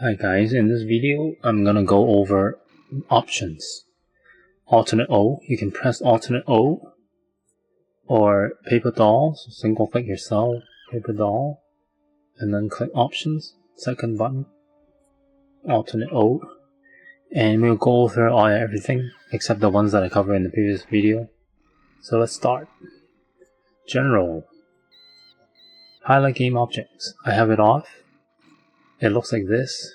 Hi guys, in this video I'm gonna go over options. Alternate O, you can press alternate O, or paper doll, so single click yourself, paper doll, and then click options, second button, alternate O, and we'll go over everything except the ones that I covered in the previous video. So let's start. General. Highlight game objects. I have it off. It looks like this.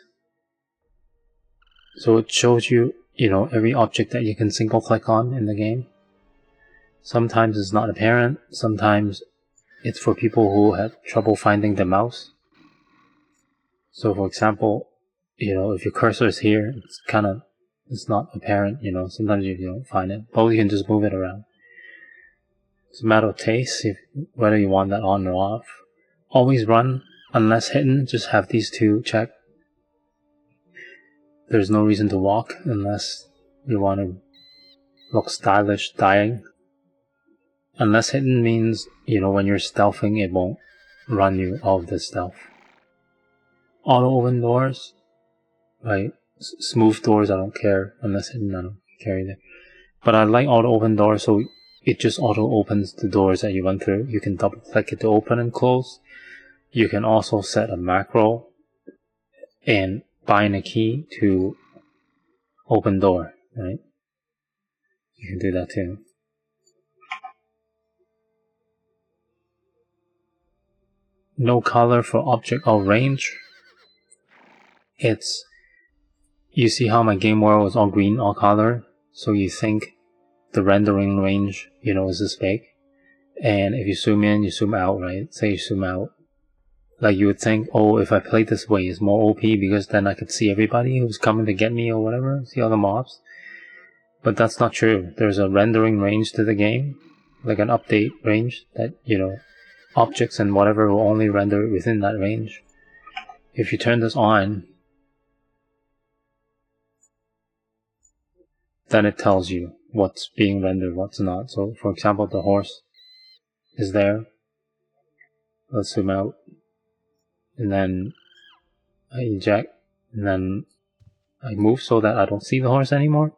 So it shows you, every object that you can single click on in the game. Sometimes it's not apparent, sometimes it's for people who have trouble finding the mouse. So for example, if your cursor is here, it's not apparent, sometimes you don't find it, but you can just move it around. It's a matter of taste, whether you want that on or off. Always run, unless hidden, just have these two checked. There's no reason to walk unless you want to look stylish dying. Unless hidden means, when you're stealthing, it won't run you out of the stealth. Auto open doors, right? Smooth doors, I don't care. Unless hidden, I don't care either. But I like auto open doors, so it just auto opens the doors that you run through. You can double click it to open and close. You can also set a macro and bind a key to open door, right? You can do that too. No color for object or range. You see how my game world is all green, all color, so you think the rendering range, is this big. And if you zoom in, you zoom out, right? Say you zoom out. Like you would think, oh, if I play this way, it's more OP because then I could see everybody who's coming to get me or whatever, see all the mobs. But that's not true. There's a rendering range to the game, like an update range that, objects and whatever will only render within that range. If you turn this on, then it tells you what's being rendered, what's not. So for example, the horse is there. Let's zoom out. And then I eject, and then I move so that I don't see the horse anymore.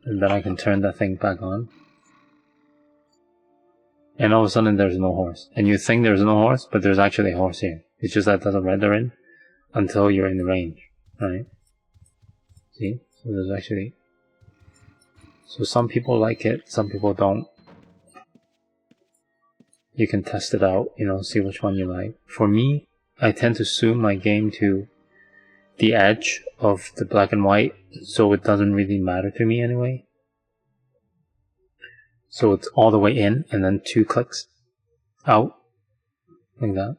And then I can turn that thing back on. And all of a sudden there's no horse. And you think there's no horse, but there's actually a horse here. It's just that it doesn't render in until you're in the range, right? See? So there's actually... So some people like it, some people don't. You can test it out, see which one you like. For me, I tend to zoom my game to the edge of the black and white, so it doesn't really matter to me anyway. So it's all the way in, and then 2 clicks out, like that.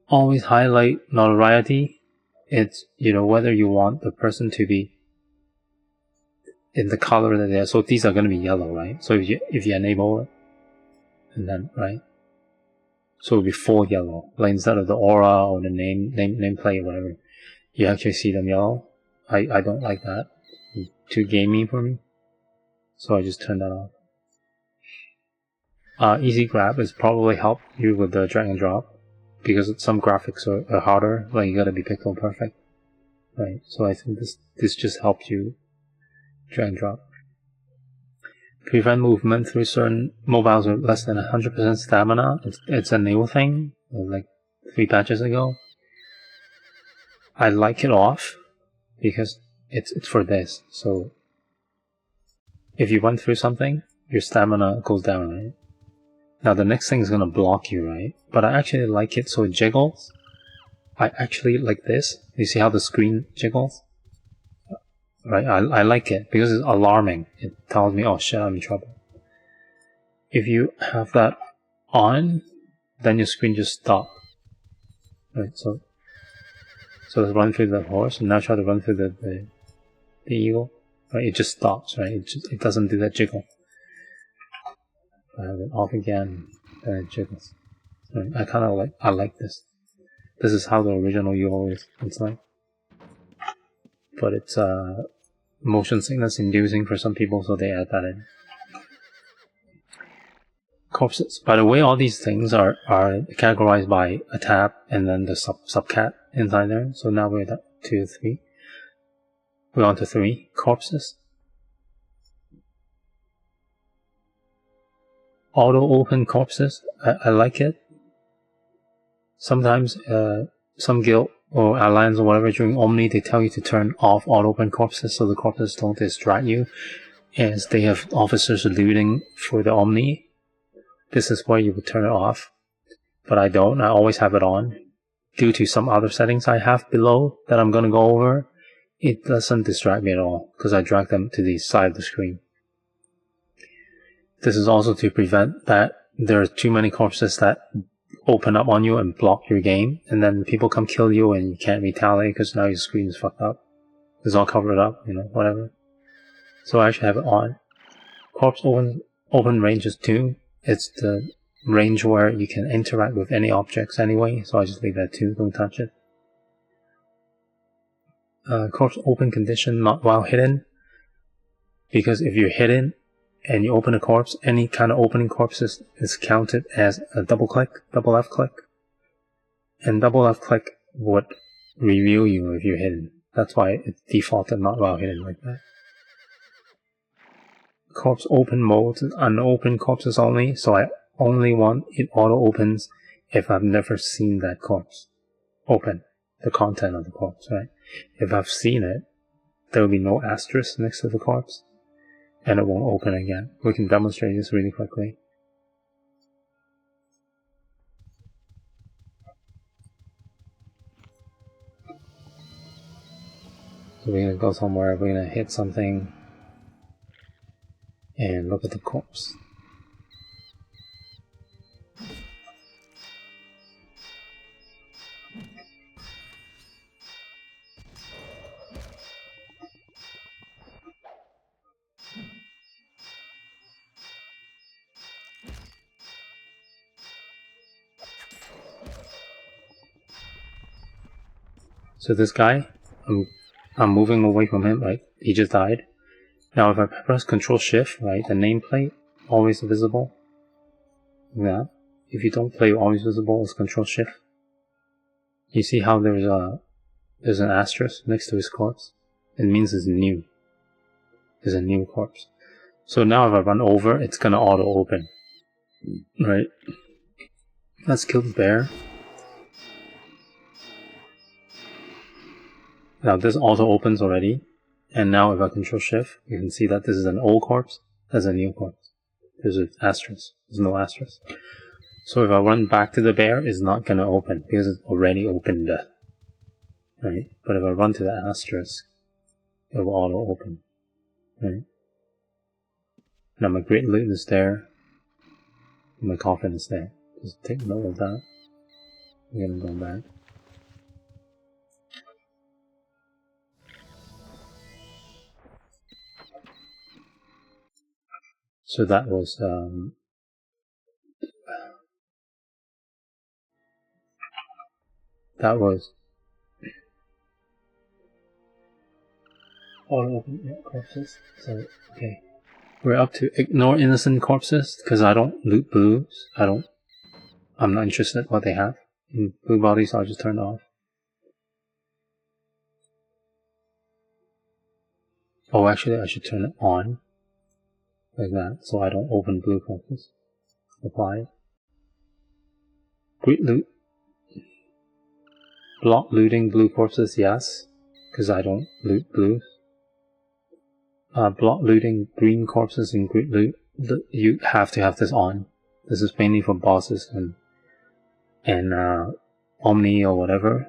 Always highlight notoriety. It's, whether you want the person to be in the color that they are. So these are going to be yellow, right? So if you enable it, and then, right? So it'll be full yellow. Like instead of the aura or the nameplate or whatever, you actually see them yellow. I don't like that. It's too gamey for me. So I just turn that off. Easy grab is probably help you with the drag and drop, because some graphics are harder, like you gotta be pixel perfect. Right, so I think this just helps you drag and drop. Prevent movement through certain mobiles with less than 100% stamina. It's a new thing, like 3 patches ago. I like it off because it's for this. So if you run through something, your stamina goes down, right? Now the next thing is gonna block you, right? But I actually like it so it jiggles. I actually like this. You see how the screen jiggles? Right, I like it because it's alarming. It tells me, oh shit, I'm in trouble. If you have that on, then your screen just stops. Right, so let's run through the horse, and now try to run through the eagle. Right, it just stops, right? It doesn't do that jiggle. I have it off again, and it jiggles. Right, I like this. This is how the original UO is. It's like, but it's motion sickness inducing for some people, so they add that in. corpses. By the way, all these things are categorized by a tab and then the subcat inside there. So now we're at 2, 3. We're on to 3 corpses. Auto open corpses. I like it. Sometimes some guild or Outlands or whatever during Omni, they tell you to turn off auto open corpses so the corpses don't distract you as they have officers looting for the Omni. This is where you would turn it off, but I don't. I always have it on. Due to some other settings I have below that I'm going to go over, it doesn't distract me at all because I drag them to the side of the screen. This is also to prevent that there are too many corpses that open up on you and block your game, and then people come kill you and you can't retaliate because now your screen is fucked up. It's all covered up, you know, whatever. So I actually have it on. Corpse open range is 2. It's the range where you can interact with any objects anyway, so I just leave that 2, don't touch it. Corpse open condition not while hidden, because if you're hidden and you open a corpse, any kind of opening corpses is counted as a double left click, and double left click would reveal you if you're hidden. That's why it's defaulted not while hidden like that. Corpse open mode is unopened corpses only, so I only want it auto opens if I've never seen that corpse open, the content of the corpse, right? If I've seen it, there will be no asterisk next to the corpse, and it won't open again. We can demonstrate this really quickly. So we're gonna go somewhere, we're gonna hit something, and look at the corpse. So this guy, I'm moving away from him, right? He just died. Now if I press Control Shift, right, the nameplate always visible. Yeah. If you don't play always visible, it's Control Shift. You see how there's an asterisk next to his corpse? It means it's new. There's a new corpse. So now if I run over, it's gonna auto open. Right? Let's kill the bear. Now this auto opens already. And now if I Control Shift, you can see that this is an old corpse, that's a new corpse. There's an asterisk. There's no asterisk. So if I run back to the bear, it's not gonna open because it's already opened. Right? But if I run to the asterisk, it will auto open. Right? Now my great loot is there. My coffin is there. Just take note of that. We're gonna go back. So that was auto open corpses. So okay, we're up to ignore innocent corpses because I don't loot blues. I'm not interested in what they have in blue bodies. I'll just turn it off. Oh, actually, I should turn it on like that, so I don't open blue corpses. Apply. Great loot. Block looting blue corpses, yes, because I don't loot blues. Block looting green corpses in great loot. You have to have this on. This is mainly for bosses and Omni or whatever.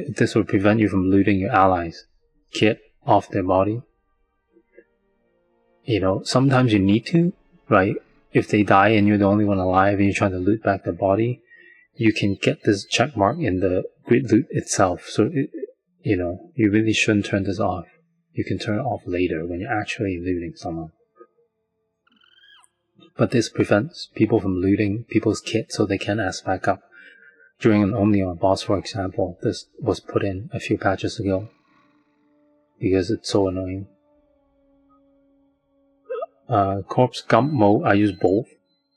This will prevent you from looting your allies' kit off their body. You know, sometimes you need to, right? If they die and you're the only one alive and you're trying to loot back their body, you can get this check mark in the grid loot itself. So, you know, you really shouldn't turn this off. You can turn it off later when you're actually looting someone. But this prevents people from looting people's kit so they can't ask back up. During an Omni or boss, for example, this was put in a few patches ago because it's so annoying. Corpse gump mode, I use both.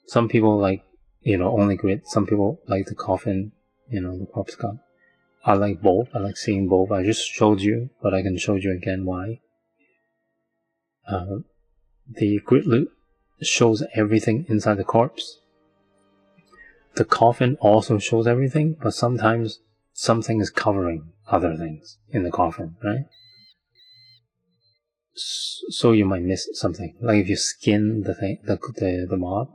Some people like, only grid. Some people like the coffin, the corpse cut. I like both. I like seeing both. I just showed you, but I can show you again why. The grid loot shows everything inside the corpse. The coffin also shows everything, but sometimes something is covering other things in the coffin, right? So you might miss something. Like if you skin the thing, the mob,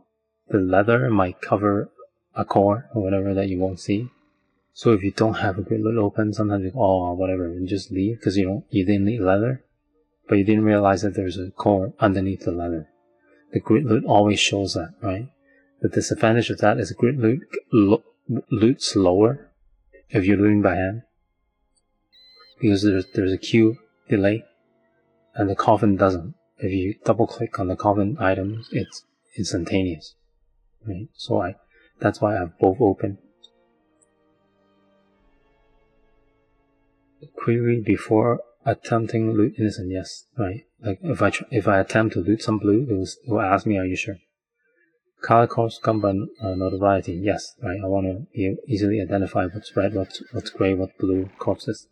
the leather might cover a core or whatever that you won't see. So if you don't have a grid loot open, sometimes you go, oh, whatever, and just leave because you didn't need leather, but you didn't realize that there's a core underneath the leather. The grid loot always shows that, right? The disadvantage of that is grid loot loots lower if you're looting by hand, because there's a queue delay, and the coffin doesn't. If you double click on the coffin items, it's instantaneous, right? So that's why I have both open. Query before attempting loot innocent, yes, right? Like if I attempt to loot some blue, it will ask me, are you sure? Color corpse come by notoriety, yes, right? I want to be easily identify what's red, what's gray, what blue corpses.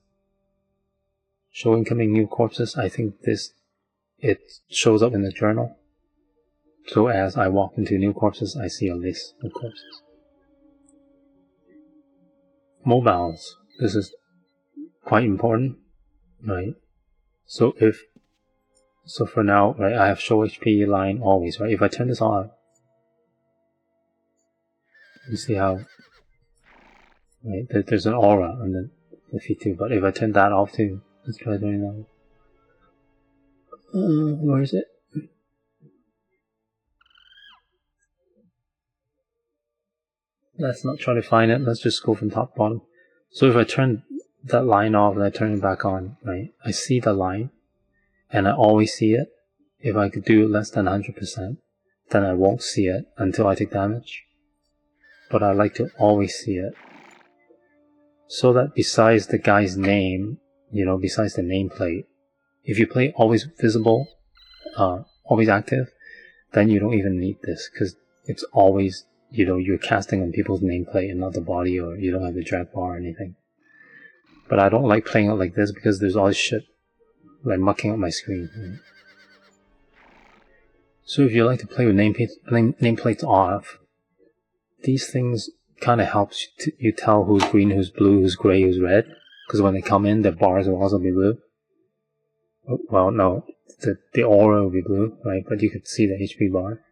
Show incoming new corpses, I think it shows up in the journal. So as I walk into new corpses, I see a list of corpses. Mobiles, this is quite important, right? So for now, right, I have show HP line always, right? If I turn this on, you see how, right, there's an aura on the feed too, but if I turn that off too, let's try doing that. Where is it? Let's not try to find it, let's just go from top to bottom. So if I turn that line off and I turn it back on, right, I see the line, and I always see it. If I could do less than 100%, then I won't see it until I take damage. But I like to always see it, so that besides the guy's name, besides the nameplate, if you play always visible, always active, then you don't even need this, because it's always, you're casting on people's nameplate and not the body, or you don't have the drag bar or anything. But I don't like playing it like this because there's all this shit like mucking up my screen. Right? So if you like to play with nameplates off, these things kind of helps you tell who's green, who's blue, who's gray, who's red. Because when they come in, the bars will also be blue. Well, no, the aura will be blue, right? But you could see the HP bar.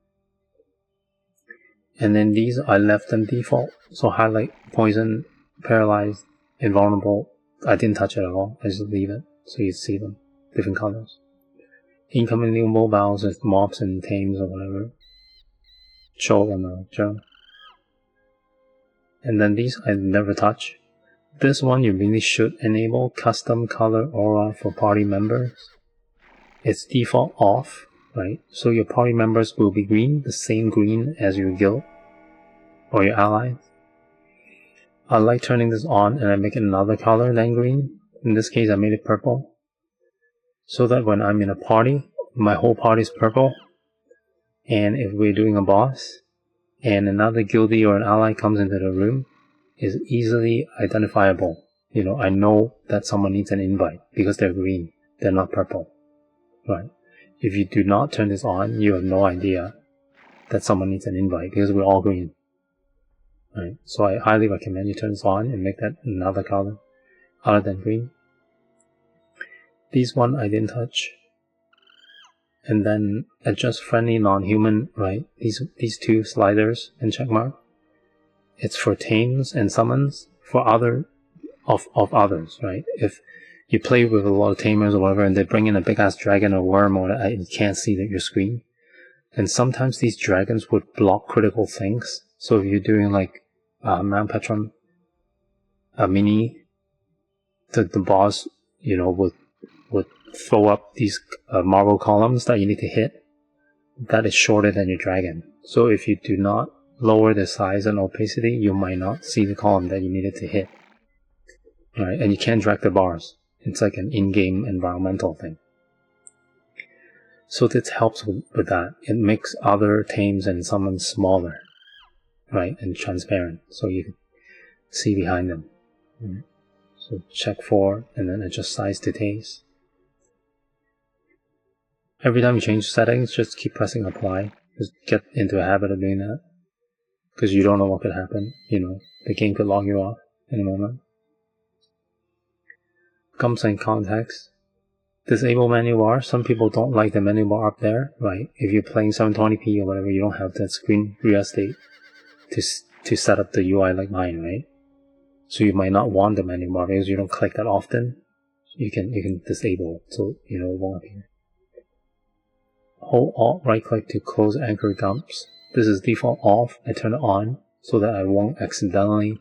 And then these, I left them default. So highlight, poison, paralyzed, invulnerable. I didn't touch it at all. I just leave it so you see them, different colors. Incoming new mobiles with mobs and tames or whatever. Show on the journal. And then these I never touch. This one you really should enable custom color aura for party members. It's default off, right? So your party members will be green, the same green as your guild or your allies. I like turning this on and I make it another color than green. In this case I made it purple. So that when I'm in a party, my whole party is purple. And if we're doing a boss, and another guildie or an ally comes into the room, is easily identifiable. I know that someone needs an invite because they're green, they're not purple, right? If you do not turn this on, you have no idea that someone needs an invite because we're all green, right? So I highly recommend you turn this on and make that another color other than green. These one I didn't touch. And then adjust friendly non-human, right? These two sliders and checkmark. It's for tames and summons for other of others, right? If you play with a lot of tamers or whatever and they bring in a big ass dragon or worm or you can't see your screen. And sometimes these dragons would block critical things. So if you're doing like Mount Petron, a mini, the boss, would throw up these marble columns that you need to hit. That is shorter than your dragon. So if you do not lower the size and opacity, you might not see the column that you needed to hit. Right? And you can't drag the bars. It's like an in-game environmental thing. So this helps with that. It makes other tames and summons smaller, right, and transparent, so you can see behind them. Right? So check for, and then adjust size to taste. Every time you change settings, just keep pressing apply. Just get into a habit of doing that, because you don't know what could happen. The game could log you off in a moment. Gumps and context. Disable menu bar. Some people don't like the menu bar up there, right? If you're playing 720p or whatever, you don't have that screen real estate to set up the UI like mine, right? So you might not want the menu bar because you don't click that often. You can disable, so it won't appear. Hold Alt right click to close anchor gumps. This is default off. I turn it on so that I won't accidentally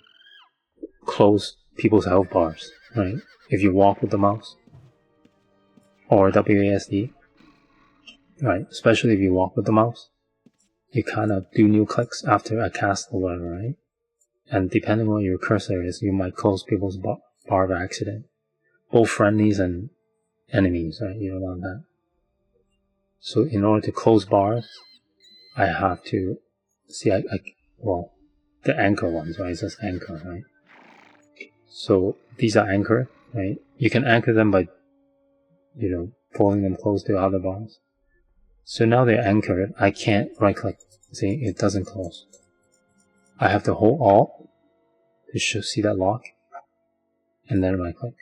close people's health bars, right? If you walk with the mouse or WASD, right? Especially if you walk with the mouse, you kind of do new clicks after a cast or whatever, right? And depending on where your cursor is, you might close people's bar by accident. Both friendlies and enemies, right? You don't want that. So in order to close bars, I have to see, the anchor ones, right? It says anchor, right? So these are anchored, right? You can anchor them by, pulling them close to other bars. So now they're anchored. I can't right click. See, it doesn't close. I have to hold Alt to see that lock, and then right click.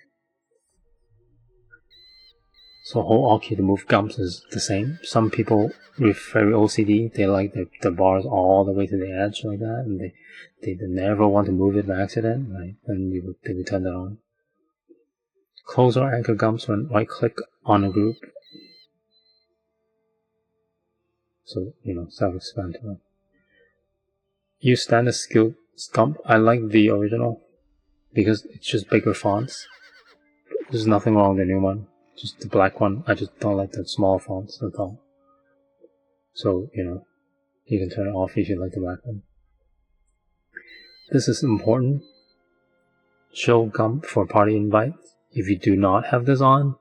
So hold Alt key to move gumps is the same. Some people with very OCD, they like the bars all the way to the edge like that, and they never want to move it by accident, right? Then they would turn that on. Close or anchor gumps when right click on a group. So, self-explanatory. Use standard skill gump. I like the original because it's just bigger fonts. There's nothing wrong with the new one. Just the black one. I just don't like the small fonts, that's all. So, you can turn it off if you like the black one. This is important. Show gump for party invites. If you do not have this on,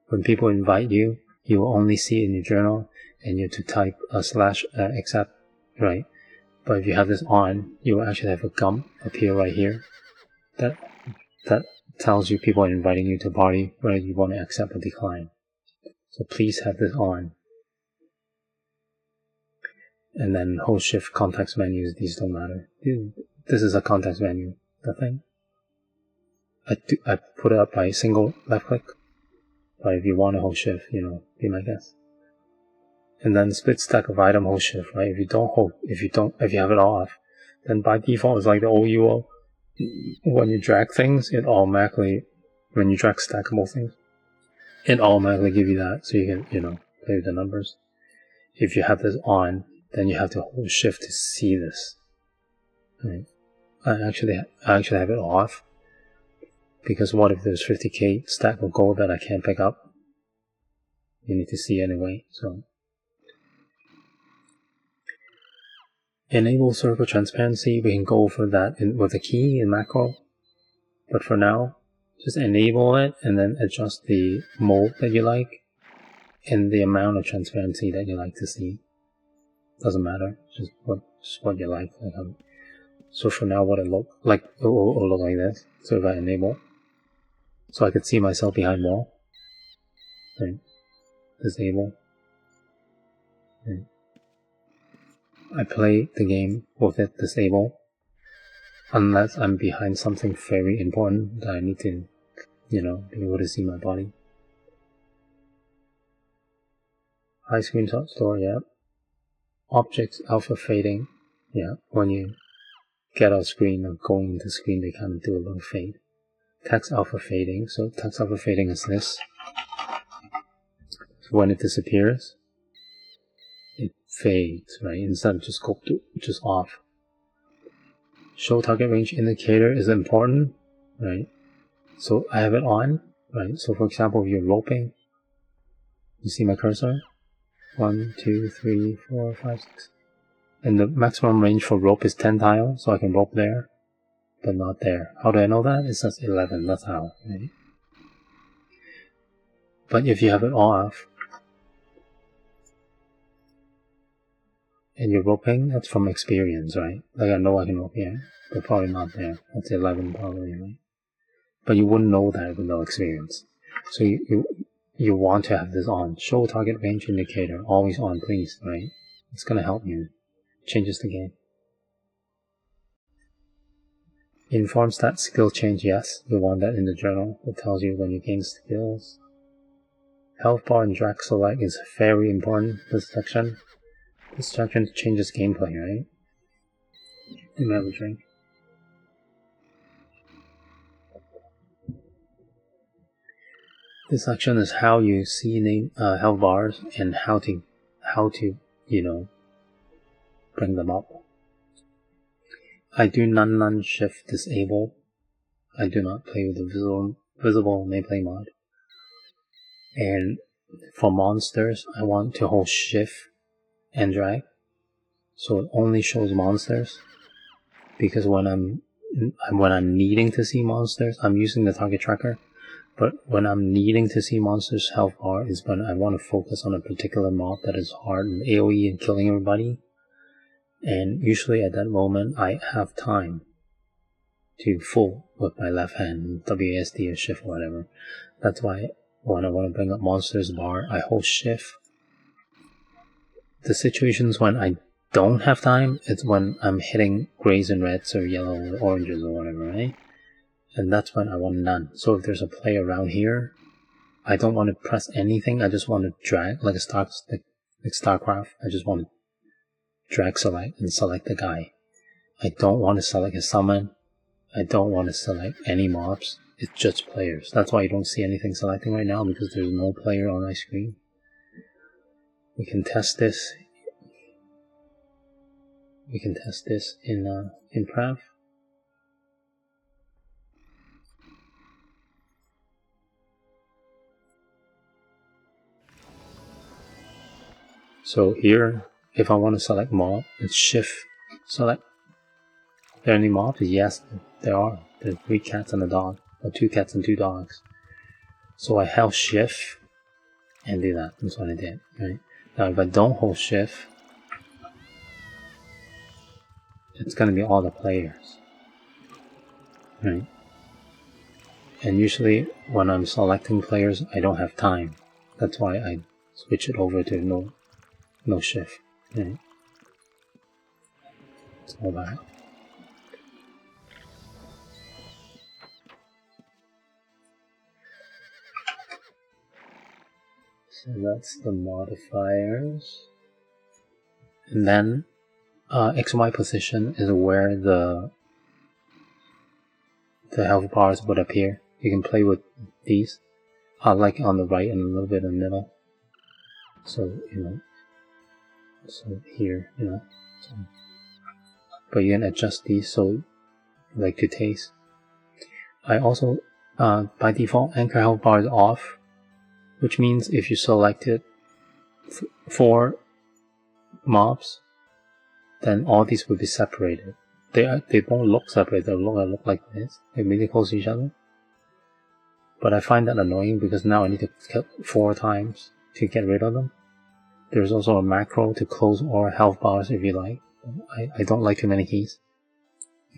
when people invite you, you will only see it in your journal, and you have to type / accept, right? But if you have this on, you will actually have a gump appear right here. That tells you people are inviting you to a party, whether you want to accept or decline. So please have this on. And then hold shift context menus, these don't matter. This is a context menu, the thing. I put it up by single left click, but if you want to hold shift, be my guest. And then split stack of item, hold shift, right? If you have it off, then by default it's like the old UO. When you drag things, when you drag stackable things, it automatically gives you that, so you can, play with the numbers. If you have this on, then you have to hold shift to see this. Right? I actually have it off, because what if there's 50k stack of gold that I can't pick up? You need to see anyway, so. Enable circle transparency, we can go for that with a key in macro. But for now, just enable it and then adjust the mode that you like and the amount of transparency that you like to see. Doesn't matter, just what you like. So for now, what it look like, it will look like this. So if I enable, so I could see myself behind wall. Right. Disable. Right. I play the game with it disabled, unless I'm behind something very important that I need to, be able to see my body. High screenshot store, yeah. Objects alpha fading, yeah. When you get out screen or going into screen, they kind of do a little fade. Text alpha fading, so text alpha fading is this. So when it disappears, it fades, right? Instead of just off. Show target range indicator is important, right? So I have it on, right? So for example, if you're roping, you see my cursor? 1, 2, 3, 4, 5, 6. And the maximum range for rope is 10 tiles, so I can rope there, but not there. How do I know that? It says 11, that's how, right? But if you have it off, And your roping, that's from experience, right? Like I know I can rope here, but probably not there. That's 11 probably, right? But you wouldn't know that with no experience. So you want to have this on. Show target range indicator, always on, please, right? It's gonna help you. Changes the game. Inform stat skill change, yes. You want that in the journal. It tells you when you gain skills. Health bar and drag select is very important, this section. This section changes gameplay, right? Let me have a drink. This section is how you see health bars and how to bring them up. I do none shift disable. I do not play with the visible melee mod. And for monsters, I want to hold shift and drag, so it only shows monsters. Because when I'm needing to see monsters, I'm using the target tracker. But when I'm needing to see monsters' health bar is when I want to focus on a particular mob that is hard and AoE and killing everybody. And usually at that moment, I have time to full with my left hand, WASD or shift or whatever. That's why when I want to bring up monsters bar, I hold shift. The situations when I don't have time, it's when I'm hitting grays and reds or yellow or oranges or whatever, right? And that's when I want none. So if there's a player around here, I don't want to press anything. I just want to drag like StarCraft. I just want to drag select and select the guy. I don't want to select a summon. I don't want to select any mobs. It's just players. That's why you don't see anything selecting right now, because there's no player on my screen. We can test this. We can test this in Prav. So here, if I want to select mob, it's shift select. Are there any mobs? Yes, there are. There's 3 cats and a dog, or 2 cats and 2 dogs. So I held shift and do that. That's what I did. Right now, if I don't hold shift, it's gonna be all the players. Right. And usually when I'm selecting players, I don't have time. That's why I switch it over to no shift. Right. It's all that. So that's the modifiers. And then XY position is where the health bars would appear. You can play with these, like on the right and a little bit in the middle. So so here, so. But you can adjust these so like to taste. I also by default anchor health bar is off, which means if you selected 4 mobs, then all these will be separated. They won't look separate. They'll look like this. They're really close to each other. But I find that annoying because now I need to kill 4 times to get rid of them. There's also a macro to close all health bars if you like. I don't like too many keys.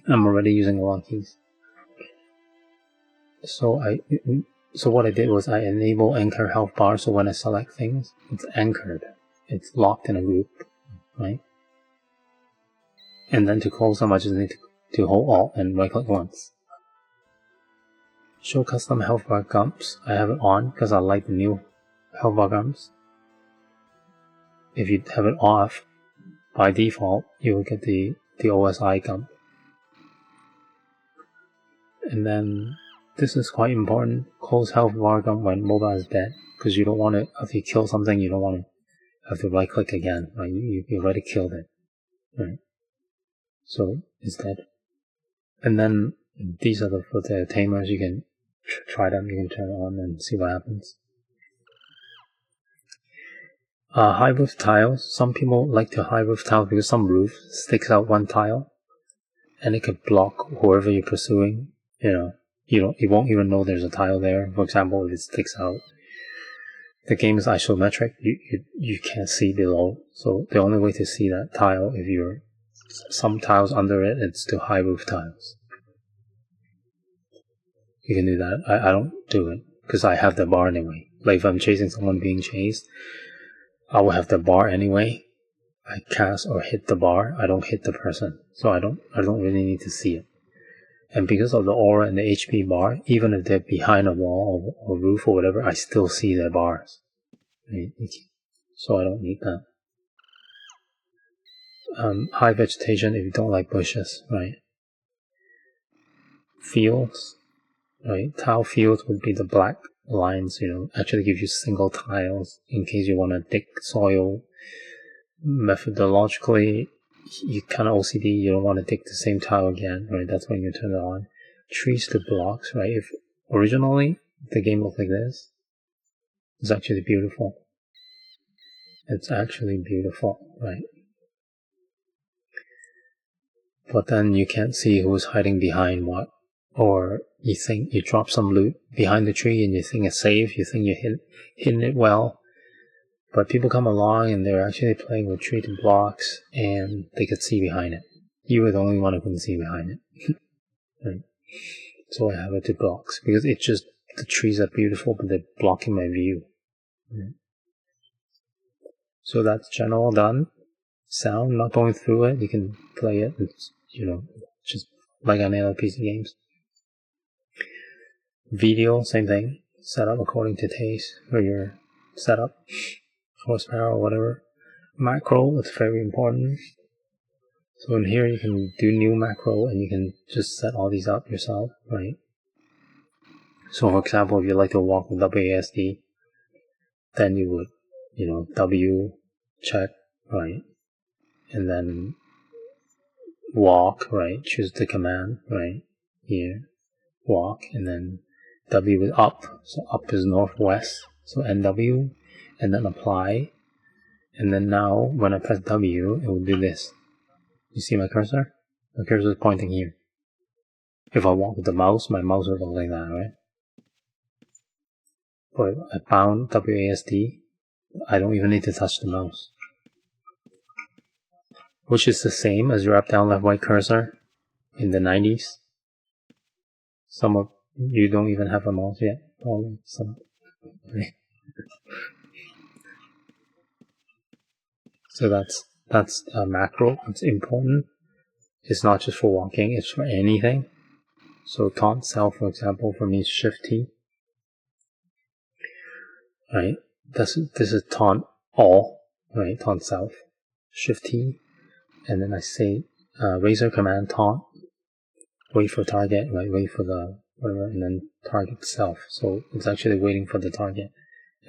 I'm already using a lot of keys. So what I did was I enable anchor health bar, so when I select things, it's anchored. It's locked in a group, right? And then to close them, I just need to hold Alt and right click once. Show custom health bar gumps. I have it on because I like the new health bar gumps. If you have it off, by default, you will get the OSI gump. And then this is quite important. Close health bar gump when mobile is dead, because you don't want to, if you kill something, you don't want to have to right click again, right? You already killed it, right? So it's dead. And then these are for the tamers. You can try them. You can turn it on and see what happens. High roof tiles. Some people like to high roof tiles because some roof sticks out one tile, and it could block whoever you're pursuing. You won't even know there's a tile there. For example, if it sticks out the game is isometric. You can't see below. So the only way to see that tile, if you're some tiles under it, it's to high roof tiles. You can do that. I don't do it because I have the bar anyway. Like if I'm chasing someone being chased, I will have the bar anyway. I cast or hit the bar. I don't hit the person, so I don't really need to see it. And because of the aura and the HP bar, even if they're behind a wall or roof or whatever, I still see their bars. Right? So I don't need that. High vegetation if you don't like bushes, right? Fields, right? Tile fields would be the black lines, actually give you single tiles in case you want to dig soil. Methodologically, you kind of OCD, you don't want to dig the same tile again, right? That's when you turn it on. Trees to blocks, right? If originally the game looked like this, it's actually beautiful. It's actually beautiful, right? But then you can't see who's hiding behind what. Or you think you drop some loot behind the tree and you think it's safe, you think you're hitting it well. But people come along and they're actually playing with tree to blocks and they could see behind it. You were the only one who couldn't see behind it. Right? So I have it to blocks because it's just the trees are beautiful but they're blocking my view. Right? So that's general done. Sound, not going through it, you can play it. It's, just like any other PC games. Video, same thing. Set up according to taste for your setup, horsepower or whatever. Macro, it's very important. So in here you can do new macro and you can just set all these up yourself, right? So for example, if you like to walk with WASD, then you would, W, check, right? And then walk, right? Choose the command, right? Here, walk, and then W is up, so up is northwest, so NW, and then apply, and then now when I press W, it will do this. You see my cursor? My cursor is pointing here. If I walk with the mouse, my mouse will look like that, right? But I found WASD, I don't even need to touch the mouse. Which is the same as your up, down, left, right cursor in the 90s. Some of you don't even have a mouse yet. Probably some. So that's a macro. It's important. It's not just for walking, it's for anything. So taunt self, for example, for me is Shift T. Right? This is taunt all, right? Taunt self. Shift T. And then I say razor command taunt. Wait for target, right? Wait for the whatever, and then target self. So it's actually waiting for the target.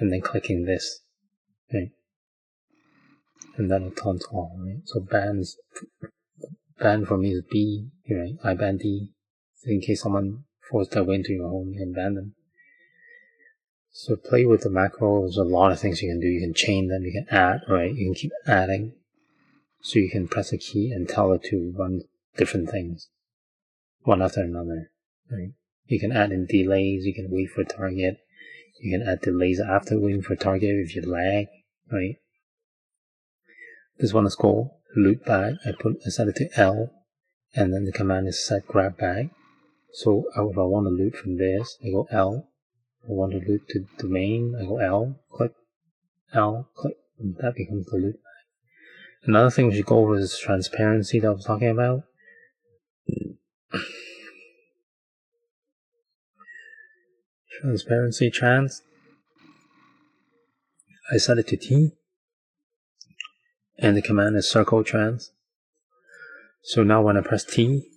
And then clicking this. Right? And then it taunts all, right? So ban for me is B, right? I ban D. So in case someone forced their way into your home, you can ban them. So play with the macro. There's a lot of things you can do. You can chain them, you can add, right? You can keep adding. So you can press a key and tell it to run different things, one after another, right? You can add in delays, you can wait for target. You can add delays after waiting for target if you lag, right? This one is called loot bag. I set it to L, and then the command is set grab bag. So if I want to loot from this, I go L. If I want to loot to domain, I go L, click, and that becomes the loot bag. Another thing we should go over is transparency that I was talking about. Transparency trans. I set it to T. And the command is circle trans. So now when I press T,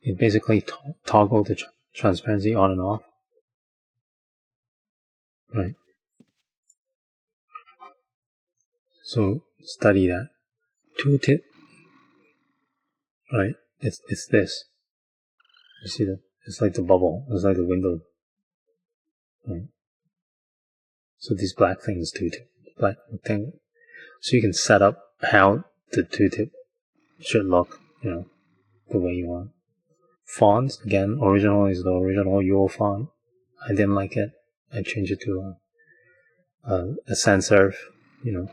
it basically toggle the transparency on and off. Right. So study that. Tooltip. Right. It's this. You see that? It's like the bubble. It's like the window. Right. So these black things tooltip. Black thing. So you can set up how the tooltip should look, the way you want. Fonts, again, original is the original Euro font. I didn't like it. I changed it to a sans serif, you know,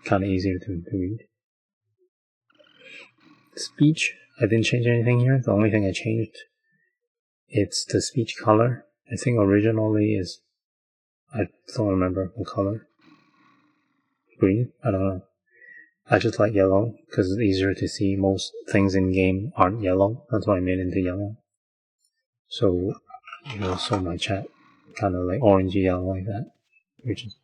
kind of easier to read. Speech, I didn't change anything here. The only thing I changed, it's the speech color. I think originally is, I don't remember the color. Green? I don't know. I just like yellow because it's easier to see. Most things in game aren't yellow. That's why I made it into yellow. So, you know, so my chat kind of like orangey yellow like that. Which is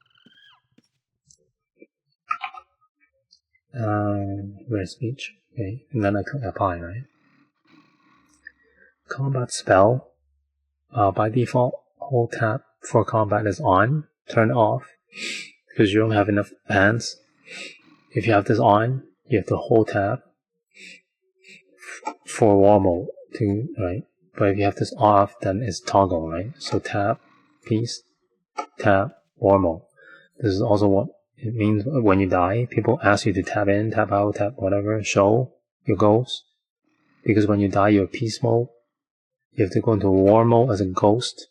where's speech? Okay, and then I click apply, right? Combat spell. By default, hold tab for combat is on. Turn off because you don't have enough hands. If you have this on, you have to hold tab for war mode to, right? But if you have this off, then it's toggle, right? So tab, peace, tab, war mode. This is also what it means when you die. People ask you to tab in, tab out, tab whatever, show your ghost. Because when you die, you're peace mode. You have to go into war mode as a ghost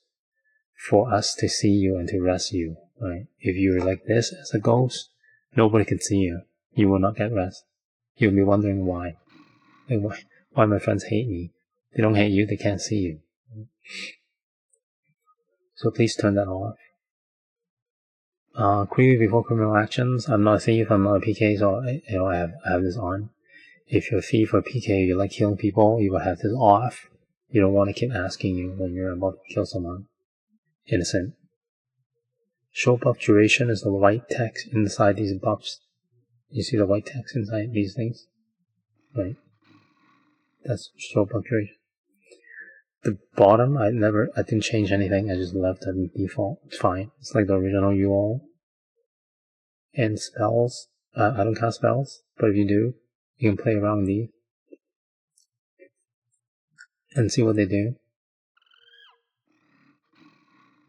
for us to see you and to rest you, right? If you're like this as a ghost, nobody can see you. You will not get rest. You'll be wondering why. Like, why my friends hate me. They don't hate you, they can't see you. So please turn that off. Query before criminal actions. I'm not a thief, I'm not a PK, so I have this on. If you're a thief or PK, you like killing people, you will have this off. You don't want to keep asking you when you're about to kill someone. Innocent. Show buff duration is the white text inside these buffs. You see the white text inside these things? Right. That's show buff duration. The bottom, I didn't change anything, I just left it in default. It's fine. It's like the original UO. And spells, I don't cast spells, but if you do, you can play around with these and see what they do.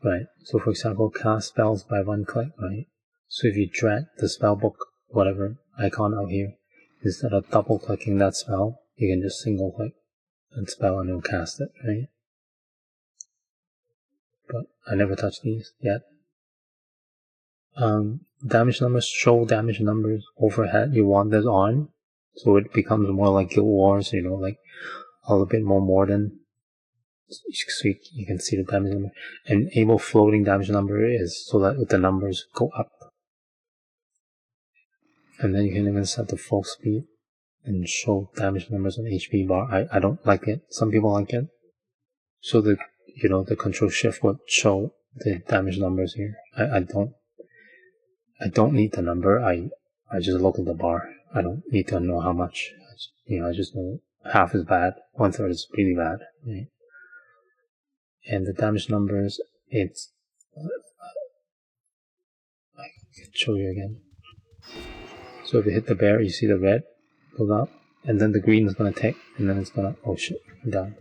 Right, so for example, cast spells by one click, right? So if you drag the spellbook, whatever icon out here, instead of double clicking that spell, you can just single click and spell and it'll cast it, right? But I never touched these yet. Damage numbers, show damage numbers overhead. You want this on, so it becomes more like Guild Wars, you know, like a little bit more modern. So you can see the damage number. Enable floating damage number is so that the numbers go up. And then you can even set the full speed and show damage numbers on HP bar. I don't like it. Some people like it. So the control shift would show the damage numbers here. I don't need the number. I just look at the bar. I don't need to know how much. I just know half is bad, 1/3 is really bad. Right? And the damage numbers, it's I can show you again. So if you hit the bear, you see the red goes up, and then the green is gonna tick, and then it's gonna, oh shit, I'm down.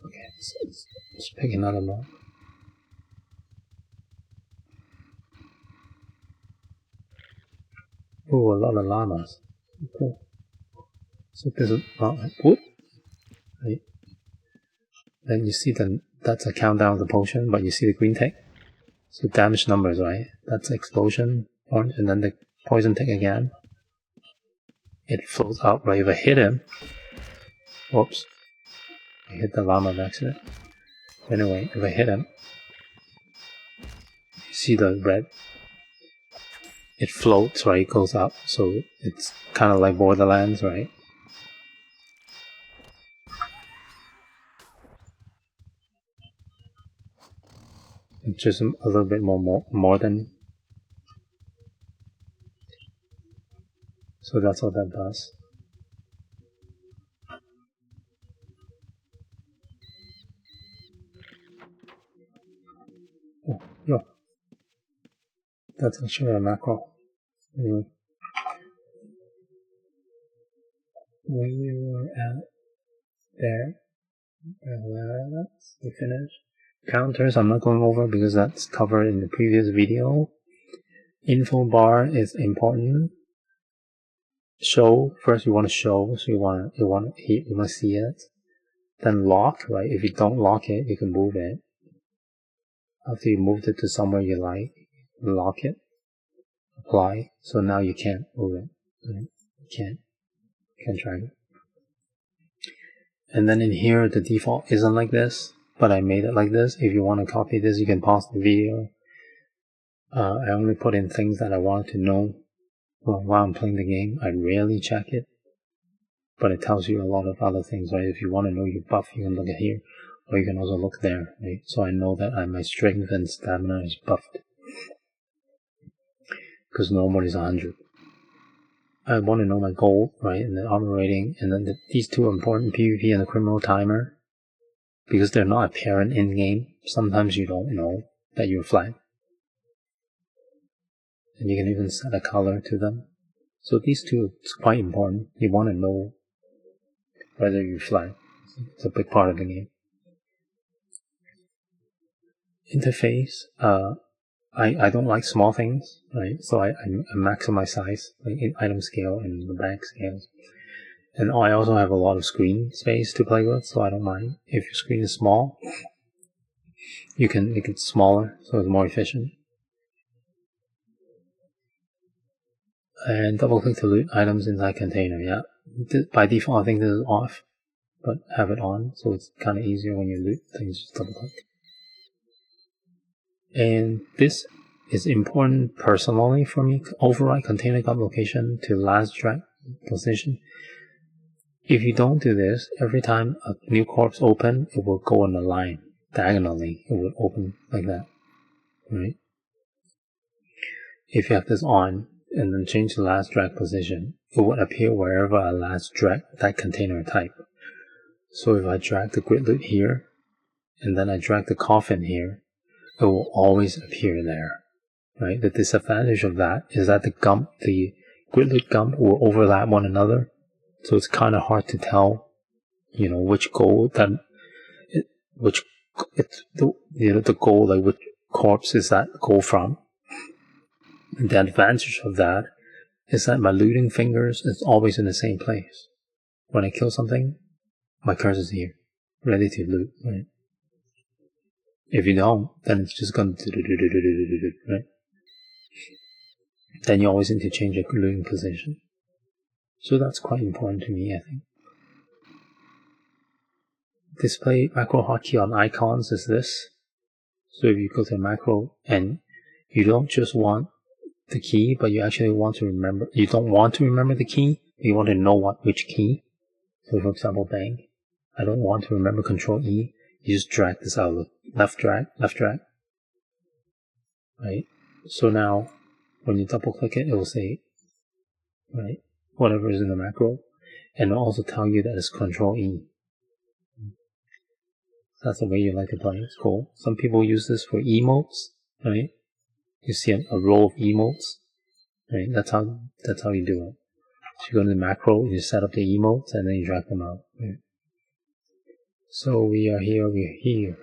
Okay, let's pick another mob. Oh, a lot of llamas. Cool. So this is whoop. Right. Then you see that's a countdown of the potion, but you see the green tick. So damage numbers, right? That's explosion, orange, and then the poison tick again. It flows up, right? If I hit him, whoops, I hit the llama by accident. Anyway, if I hit him, you see the red. It floats, right? It goes up, so it's kind of like Borderlands, right? It's just a little bit more modern. So that's what that does. Oh, yeah. That's actually a macro. Anyway. We were at there. That's the finish. Counters I'm not going over because that's covered in the previous video. Info bar is important. Show, first you want to show, so you want to see it. Then lock, right? If you don't lock it, you can move it. After you moved it to somewhere you like, lock it, apply. So now you can't move it. Right? You can't drag it. And then in here, the default isn't like this, but I made it like this. If you want to copy this, you can pause the video. I only put in things that I wanted to know while I'm playing the game. I rarely check it, but it tells you a lot of other things, right? If you want to know your buff, you can look at here, or you can also look there, right? So I know that my strength and stamina is buffed, because normal is 100. I want to know my gold, right, and the armor rating, and then these two are important, PvP and the criminal timer, because they're not apparent in-game. Sometimes you don't know that you're flagged. And you can even set a color to them. So these two, it's quite important. You want to know whether you're flagged. It's a big part of the game. Interface, I don't like small things, right? So I maximize size, like in item scale and the bag scales. And I also have a lot of screen space to play with, so I don't mind. If your screen is small, you can make it smaller, so it's more efficient. And double click to loot items inside container, yeah. By default, I think this is off, but have it on, so it's kind of easier when you loot things, just double click. And this is important personally for me. Override container gump location to last drag position. If you don't do this, every time a new corpse open, it will go on a line diagonally. It will open like that, right? If you have this on and then change the last drag position, it will appear wherever I last drag that container type. So if I drag the grid loot here, and then I drag the coffin here, it will always appear there, right? The disadvantage of that is that the grid loot gump will overlap one another, so it's kind of hard to tell, which goal the goal, like which corpse is that goal from. And the advantage of that is that my looting fingers is always in the same place. When I kill something, my cursor is here, ready to loot, right? If you don't, then it's just gonna do, right? Then you always need to change your looting position. So that's quite important to me, I think. Display macro hotkey on icons is this. So if you go to macro and you don't just want the key, but you actually want to remember, you don't want to remember the key, you want to know which key. So for example, bank, I don't want to remember Control E, you just drag this out, left drag, right? So now, when you double click it, it will say, right, whatever is in the macro, and it'll also tell you that it's Control E. That's the way you like to play, it's cool. Some people use this for emotes, right? You see a row of emotes, right? That's how you do it. So you go to the macro, you set up the emotes, and then you drag them out. Right? So we're here.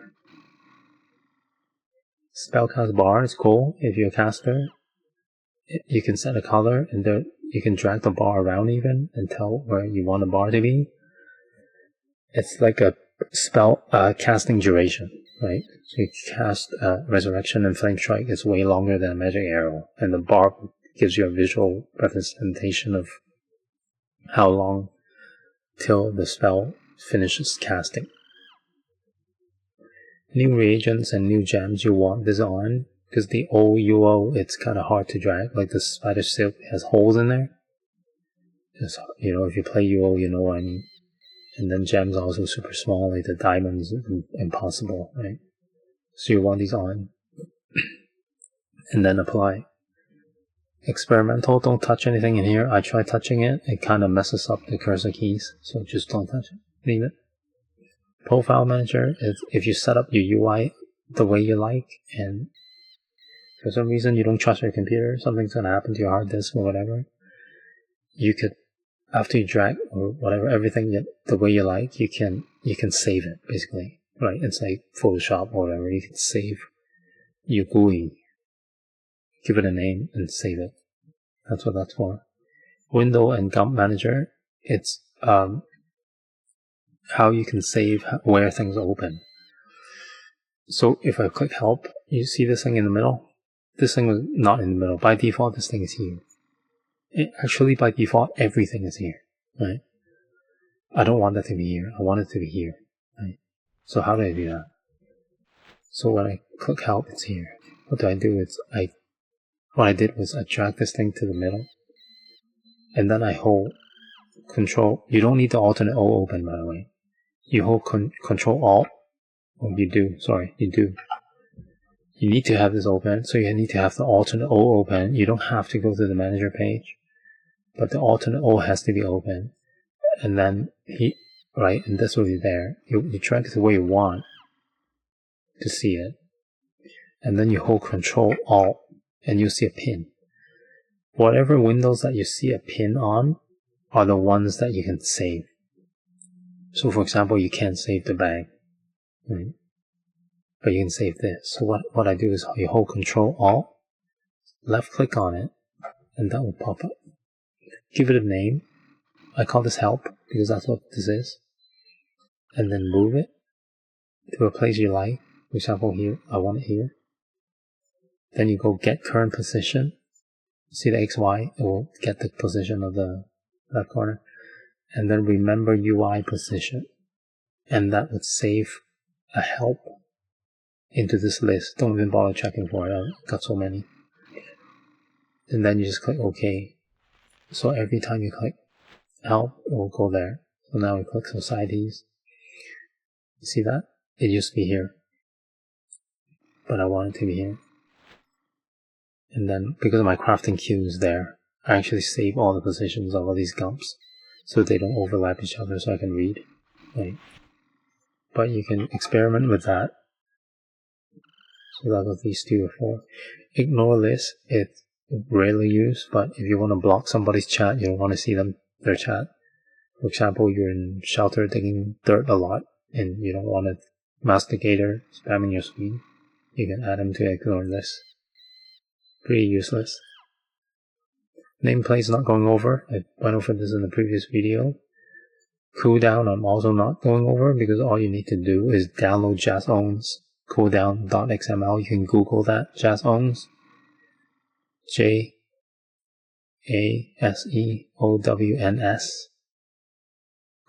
Spellcast bar is cool. If you're a caster, you can set a color, and there you can drag the bar around even and tell where you want the bar to be. It's like a spell casting duration, right? So you cast Resurrection and Flame Strike is way longer than a Magic Arrow, and the bar gives you a visual representation of how long till the spell finishes casting. New reagents and new gems, you want this on, because the old UO, it's kind of hard to drag, like the Spider Silk has holes in there. It's, if you play UO, you know what I mean. And then gems are also super small, like the diamonds, impossible, right? So you want these on, and then apply. Experimental, don't touch anything in here. I try touching it, it kind of messes up the cursor keys, so just don't touch it, leave it. Profile manager is if you set up your UI the way you like, and for some reason you don't trust your computer, something's gonna happen to your hard disk or whatever, you could, after you drag or whatever, everything the way you like, you can save it, basically, right? It's like Photoshop or whatever, you can save your GUI, give it a name and save it. That's what that's for. Window and Gump Manager, it's how you can save where things open. So if I click help, you see this thing in the middle? This thing was not in the middle. By default, this thing is here. Actually, by default, everything is here, right? I don't want that to be here. I want it to be here, right? So how do I do that? So when I click help, it's here. What do? Is what I did was I dragged this thing to the middle, and then I hold Control. You don't need the alternate O open, by the way. You hold Control Alt. Oh, you do. Sorry, you do. You need to have this open, so you need to have the alternate O open. You don't have to go to the manager page, but the alternate O has to be open. And then right, and this will be there. You drag it the way you want to see it, and then you hold Control Alt, and you'll see a pin. Whatever windows that you see a pin on are the ones that you can save. So for example, you can't save the bag, right? But you can save this. So what I do is you hold Control Alt, left click on it, and that will pop up. Give it a name. I call this help because that's what this is. And then move it to a place you like. For example, here, I want it here. Then you go get current position. See the XY, it will get the position of the left corner. And then remember UI position. And that would save a help into this list. Don't even bother checking for it. I've got so many. And then you just click OK. So every time you click help, it will go there. So now we click societies. You see that? It used to be here, but I want it to be here. And then because my crafting queue is there, I actually save all the positions of all these gumps so they don't overlap each other, so I can read. Right? But you can experiment with that. So that was these 2 or 4. Ignore this. It's rarely used, but if you want to block somebody's chat, you don't want to see their chat. For example, you're in shelter digging dirt a lot, and you don't want a masticator spamming your screen. You can add them to ignore this. Pretty useless. Nameplate's not going over. I went over this in the previous video. Cooldown I'm also not going over because all you need to do is download JazzOwns cooldown.xml. You can Google that. JazzOwns. JASEOWNS.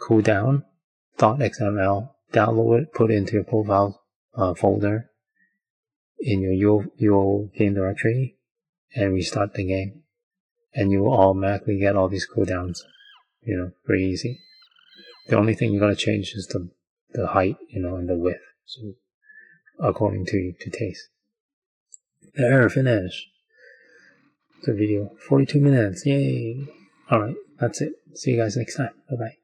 Cooldown.xml. Download it, put it into your profile folder in your UO game directory, and restart the game. And you will automatically get all these cooldowns. Very easy. The only thing you gotta change is the height, and the width. So according to taste. There, finish. The video. 42 minutes. Yay. Alright, that's it. See you guys next time. Bye bye.